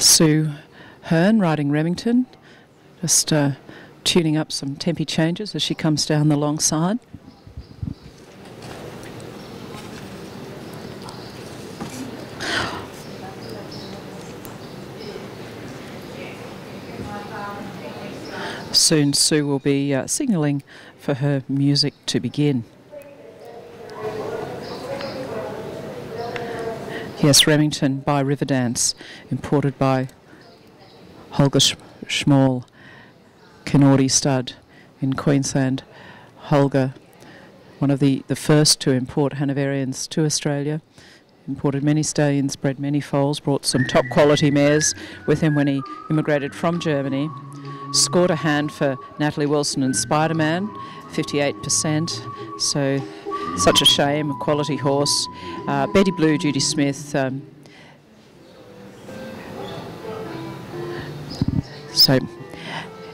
Sue Hearn riding Remmington, just tuning up some tempi changes as she comes down the long side. Soon Sue will be signalling for her music to begin. Yes, Remmington by Riverdance, imported by Holger Schmall, Kenordi stud in Queensland. Holger, one of the first to import Hanoverians to Australia, imported many stallions, bred many foals, brought some top quality mares with him when he immigrated from Germany. Scored a hand for Natalie Wilson and Spider-Man, 58%, so such a shame, a quality horse. Betty Blue, Judy Smith. So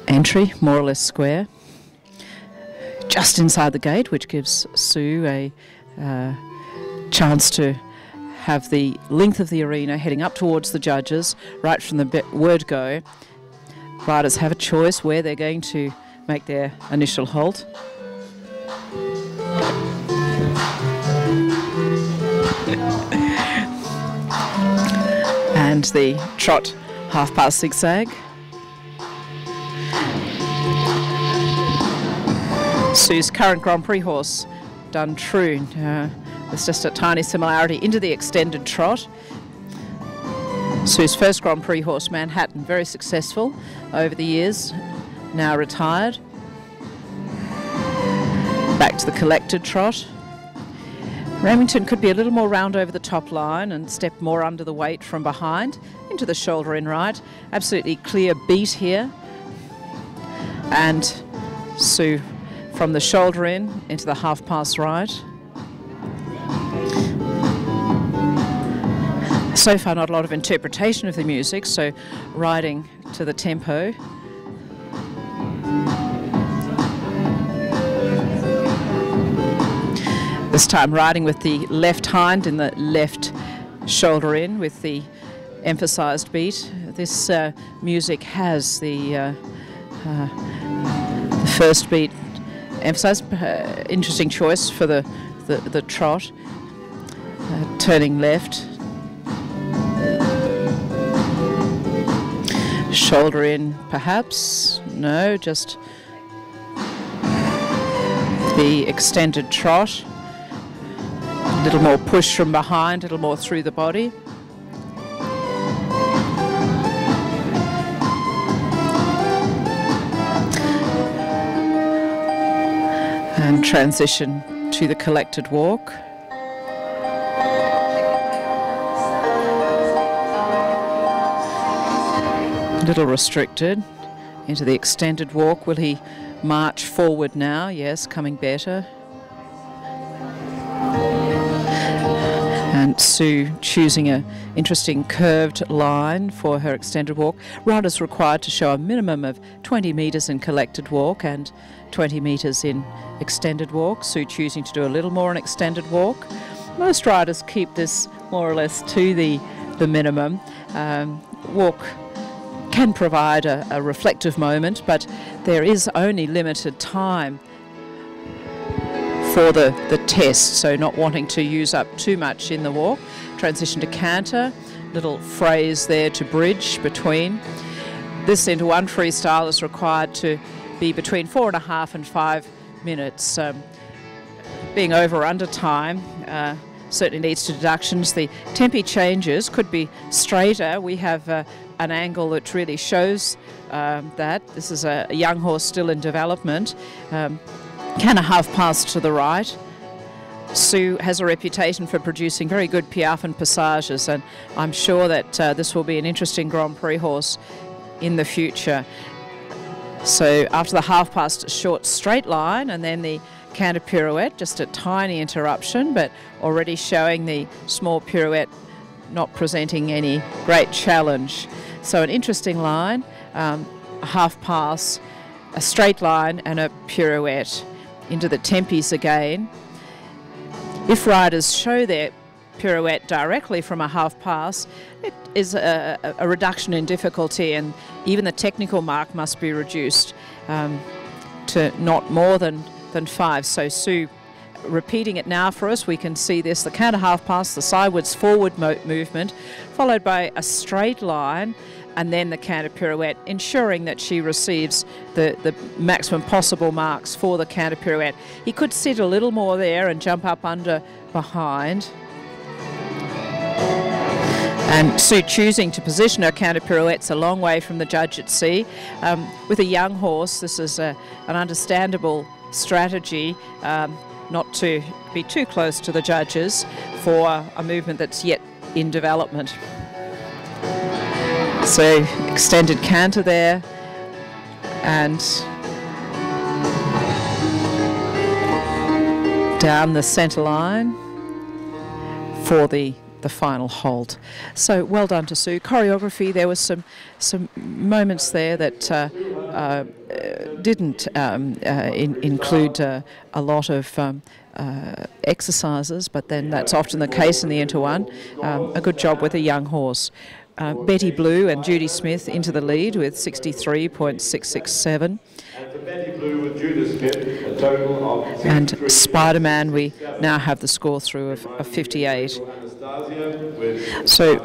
entry, more or less square. Just inside the gate, which gives Sue a chance to have the length of the arena heading up towards the judges right from the word go. Riders have a choice where they're going to make their initial halt. And the trot half past zigzag. Sue's current Grand Prix horse, Done True. There's just a tiny similarity into the extended trot. Sue's first Grand Prix horse, Manhattan, very successful over the years, now retired. Back to the collected trot. Remington could be a little more round over the top line and step more under the weight from behind into the shoulder in right. Absolutely clear beat here. And Sue from the shoulder in into the half pass right. So far not a lot of interpretation of the music, so riding to the tempo. This time riding with the left hind in the left shoulder in with the emphasised beat. This music has the first beat emphasised. Interesting choice for the trot. Turning left. Shoulder in perhaps. No, just the extended trot. A little more push from behind, a little more through the body. And transition to the collected walk. A little restricted into the extended walk. Will he march forward now? Yes, coming better. And Sue choosing an interesting curved line for her extended walk. Riders required to show a minimum of 20 metres in collected walk and 20 metres in extended walk. Sue choosing to do a little more in extended walk. Most riders keep this more or less to the minimum. Walk can provide a reflective moment, but there is only limited time for the test, so not wanting to use up too much in the walk. Transition to canter, little phrase there to bridge between. This into one freestyle is required to be between 4.5 and 5 minutes. Being over or under time certainly leads to deductions. The tempi changes could be straighter. We have an angle that really shows that. This is a young horse still in development. Can a half pass to the right. Sue has a reputation for producing very good piaffe and passages, and I'm sure that this will be an interesting Grand Prix horse in the future. So after the half pass, short straight line, and then the canter pirouette, just a tiny interruption, but already showing the small pirouette not presenting any great challenge. So an interesting line, a half pass, a straight line and a pirouette into the tempis again. If riders show their pirouette directly from a half pass, it is a reduction in difficulty, and even the technical mark must be reduced to not more than 5. So Sue, repeating it now for us, we can see this, the counter half pass, the sidewards forward movement, followed by a straight line, and then the counter pirouette, ensuring that she receives the maximum possible marks for the counter pirouette. He could sit a little more there and jump up under behind. And Sue choosing to position her counter pirouettes a long way from the judge at sea. With a young horse, this is an understandable strategy, not to be too close to the judges for a movement that's yet in development. So extended canter there, and down the centre line for the final hold. So well done to Sue. Choreography, there was some moments there that didn't include a lot of exercises, but then that's often the case in the Inter One. A good job with a young horse. Betty Blue and Judy Smith into the lead with 63.667. And Spider-Man, we now have the score through of 58. So,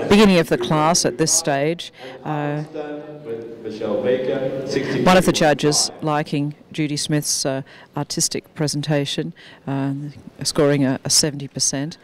beginning of the class at this stage, one of the judges liking Judy Smith's artistic presentation, scoring a 70%.